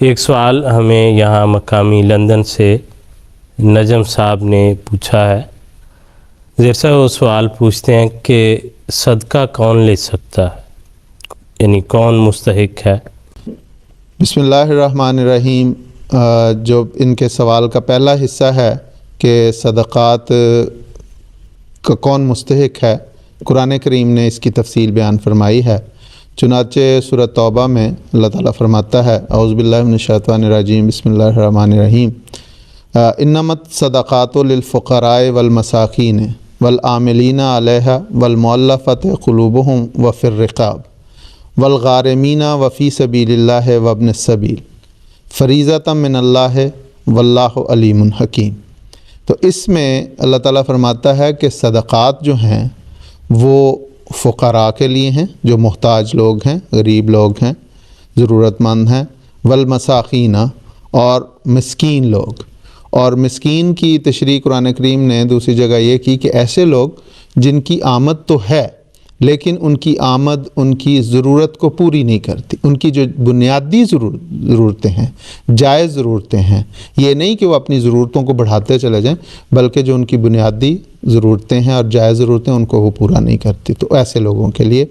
ایک سوال ہمیں یہاں مقامی لندن سے نجم صاحب نے پوچھا ہے۔ جیسا وہ سوال پوچھتے ہیں کہ صدقہ کون لے سکتا ہے، یعنی کون مستحق ہے؟ بسم اللہ الرحمن الرحیم۔ جو ان کے سوال کا پہلا حصہ ہے کہ صدقات کا کون مستحق ہے، قرآن کریم نے اس کی تفصیل بیان فرمائی ہے۔ چنانچہ سورۃ توبہ میں اللہ تعالیٰ فرماتا ہے، اعوذ باللہ من الشیطان الرجیم، بسم اللہ الرحمن الرحیم، انما الصدقات للفقراء والمساکین والعاملین علیہا والمؤلفۃ قلوبہم وفی الرقاب والغارمین وفی سبیل اللہ وابن السبیل فریضۃ من اللہ واللہ علیم حکیم۔ تو اس میں اللہ تعالیٰ فرماتا ہے کہ صدقات جو ہیں وہ فقراء کے لیے ہیں، جو محتاج لوگ ہیں، غریب لوگ ہیں، ضرورت مند ہیں، والمساکین اور مسکین لوگ۔ اور مسکین کی تشریح قرآن کریم نے دوسری جگہ یہ کی کہ ایسے لوگ جن کی آمد تو ہے لیکن ان کی آمد ان کی ضرورت کو پوری نہیں کرتی، ان کی جو بنیادی ضرورتیں ہیں، جائز ضرورتیں ہیں، یہ نہیں کہ وہ اپنی ضرورتوں کو بڑھاتے چلے جائیں، بلکہ جو ان کی بنیادی ضرورتیں ہیں اور جائز ضرورتیں ان کو وہ پورا نہیں کرتی، تو ایسے لوگوں کے لیے۔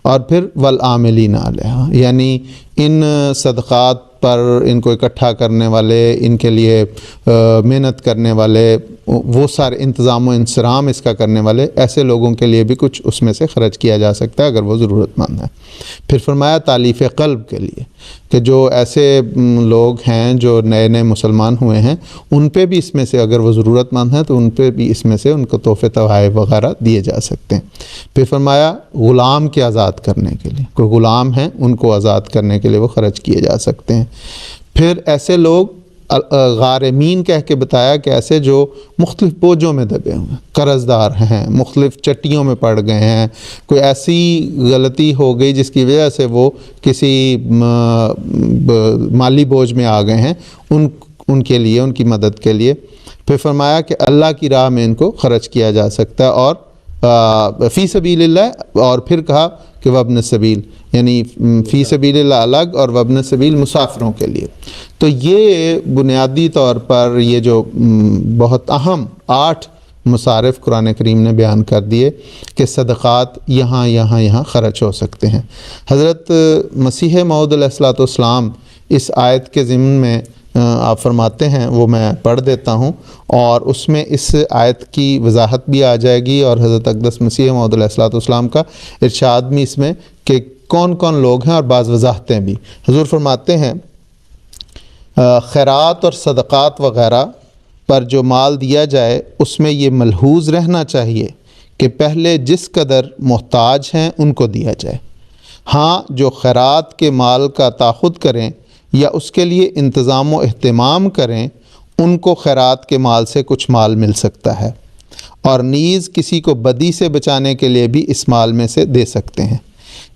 اور پھر والعاملین علیہا، یعنی ان صدقات پر ان کو اکٹھا کرنے والے، ان کے لیے محنت کرنے والے، وہ سارے انتظام و انصرام اس کا کرنے والے، ایسے لوگوں کے لیے بھی کچھ اس میں سے خرچ کیا جا سکتا ہے اگر وہ ضرورت مند ہے۔ پھر فرمایا تالیف قلب کے لیے کہ جو ایسے لوگ ہیں جو نئے نئے مسلمان ہوئے ہیں، ان پہ بھی اس میں سے اگر وہ ضرورت مند ہیں تو ان پہ بھی اس میں سے ان کو تحفے تحائف وغیرہ دیے جا سکتے ہیں۔ پھر فرمایا غلام کے آزاد کرنے کے لیے، کوئی غلام ہیں ان کو آزاد کرنے کے لیے وہ خرچ کیے جا سکتے ہیں۔ پھر ایسے لوگ غارمین کہہ کے بتایا کہ ایسے جو مختلف بوجھوں میں دبے ہوئے ہیں، قرض دار ہیں، مختلف چٹیوں میں پڑ گئے ہیں، کوئی ایسی غلطی ہو گئی جس کی وجہ سے وہ کسی مالی بوجھ میں آ گئے ہیں، ان کے لیے، ان کی مدد کے لیے۔ پھر فرمایا کہ اللہ کی راہ میں ان کو خرچ کیا جا سکتا ہے، اور فی سبیل اللہ، اور پھر کہا کہ وابن السبیل، یعنی فی سبیل اللہ الگ اور وابن السبیل مسافروں کے لیے۔ تو یہ بنیادی طور پر یہ جو بہت اہم 8 مصارف قرآن کریم نے بیان کر دیے کہ صدقات یہاں خرچ ہو سکتے ہیں۔ حضرت مسیح موعود علیہ الصلوۃ والسلام اس آیت کے ضمن میں آپ فرماتے ہیں، وہ میں پڑھ دیتا ہوں، اور اس میں اس آیت کی وضاحت بھی آ جائے گی، اور حضرت اقدس مسیح موعود علیہ الصلوۃ والسلام کا ارشاد بھی اس میں کہ کون کون لوگ ہیں، اور بعض وضاحتیں بھی۔ حضور فرماتے ہیں خیرات اور صدقات وغیرہ پر جو مال دیا جائے اس میں یہ ملحوظ رہنا چاہیے کہ پہلے جس قدر محتاج ہیں ان کو دیا جائے۔ ہاں، جو خیرات کے مال کا تاخد کریں یا اس کے لیے انتظام و اہتمام کریں، ان کو خیرات کے مال سے کچھ مال مل سکتا ہے، اور نیز کسی کو بدی سے بچانے کے لیے بھی اس مال میں سے دے سکتے ہیں۔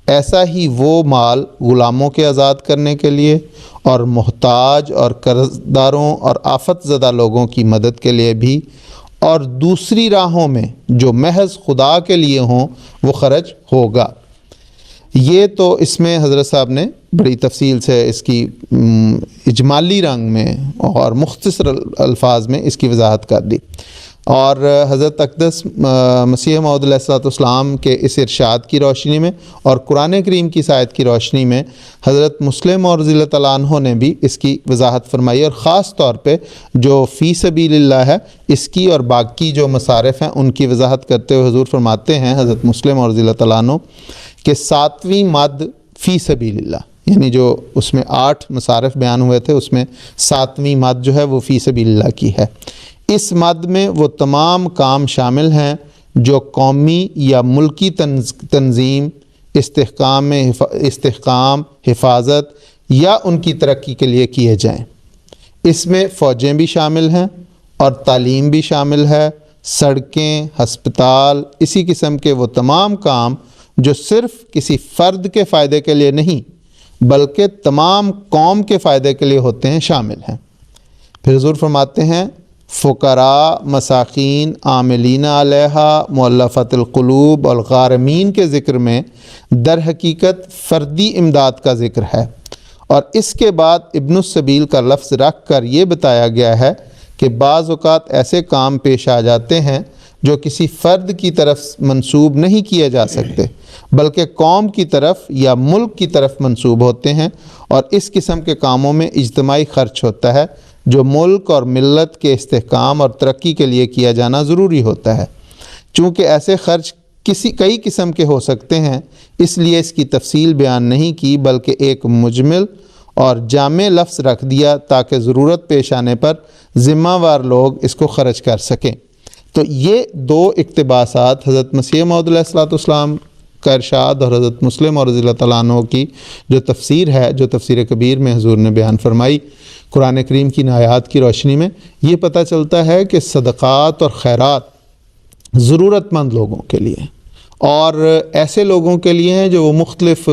ایسا ہی وہ مال غلاموں کے آزاد کرنے کے لیے اور محتاج اور قرض داروں اور آفت زدہ لوگوں کی مدد کے لیے بھی، اور دوسری راہوں میں جو محض خدا کے لیے ہوں وہ خرچ ہوگا۔ یہ تو اس میں حضرت صاحب نے بڑی تفصیل سے اس کی اجمالی رنگ میں اور مختصر الفاظ میں اس کی وضاحت کر دی، اور حضرت اقدس مسیح موعود علیہ الصلوۃ والسلام کے اس ارشاد کی روشنی میں اور قرآن کریم کی اس آیت کی روشنی میں حضرت مسلم اور رضی اللہ تعالیٰ عنہ نے بھی اس کی وضاحت فرمائی، اور خاص طور پہ جو فی سبیل اللہ ہے اس کی اور باقی جو مصارف ہیں ان کی وضاحت کرتے ہوئے حضور فرماتے ہیں، حضرت مسلم اور رضی اللہ تعالیٰ عنہ، کہ 7ویں مد فی سبیل اللہ، یعنی جو اس میں 8 مصارف بیان ہوئے تھے اس میں 7ویں مد جو ہے وہ فی سبیل اللہ کی ہے۔ اس مد میں وہ تمام کام شامل ہیں جو قومی یا ملکی تنظیم، استحکام، حفاظت یا ان کی ترقی کے لیے کیے جائیں۔ اس میں فوجیں بھی شامل ہیں اور تعلیم بھی شامل ہے، سڑکیں، ہسپتال، اسی قسم کے وہ تمام کام جو صرف کسی فرد کے فائدے کے لیے نہیں بلکہ تمام قوم کے فائدے کے لیے ہوتے ہیں، شامل ہیں۔ پھر حضور فرماتے ہیں فقراء، مساکین، عاملین علیہا، مؤلفۃ القلوب اور غارمین کے ذکر میں در حقیقت فردی امداد کا ذکر ہے، اور اس کے بعد ابن السبیل کا لفظ رکھ کر یہ بتایا گیا ہے کہ بعض اوقات ایسے کام پیش آ جاتے ہیں جو کسی فرد کی طرف منسوب نہیں کیے جا سکتے بلکہ قوم کی طرف یا ملک کی طرف منسوب ہوتے ہیں، اور اس قسم کے کاموں میں اجتماعی خرچ ہوتا ہے جو ملک اور ملت کے استحکام اور ترقی کے لیے کیا جانا ضروری ہوتا ہے۔ چونکہ ایسے خرچ کئی قسم کے ہو سکتے ہیں، اس لیے اس کی تفصیل بیان نہیں کی بلکہ ایک مجمل اور جامع لفظ رکھ دیا تاکہ ضرورت پیش آنے پر ذمہ وار لوگ اس کو خرچ کر سکیں۔ تو یہ دو اقتباسات حضرت مسیح موعود علیہ الصلوۃ والسلام کا ارشاد اور حضرت مسلم اور رضی اللہ تعالیٰ عنہ کی جو تفسیر ہے، جو تفسیر کبیر میں حضور نے بیان فرمائی قرآن کریم کی آیات کی روشنی میں، یہ پتہ چلتا ہے کہ صدقات اور خیرات ضرورت مند لوگوں کے لیے اور ایسے لوگوں کے لیے ہیں جو وہ مختلف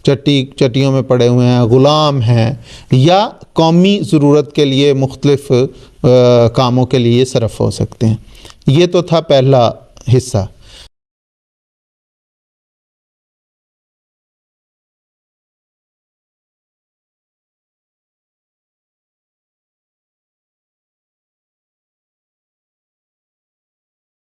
چٹیوں میں پڑے ہوئے ہیں، غلام ہیں، یا قومی ضرورت کے لیے مختلف کاموں کے لیے صرف ہو سکتے ہیں۔ یہ تو تھا پہلا حصہ۔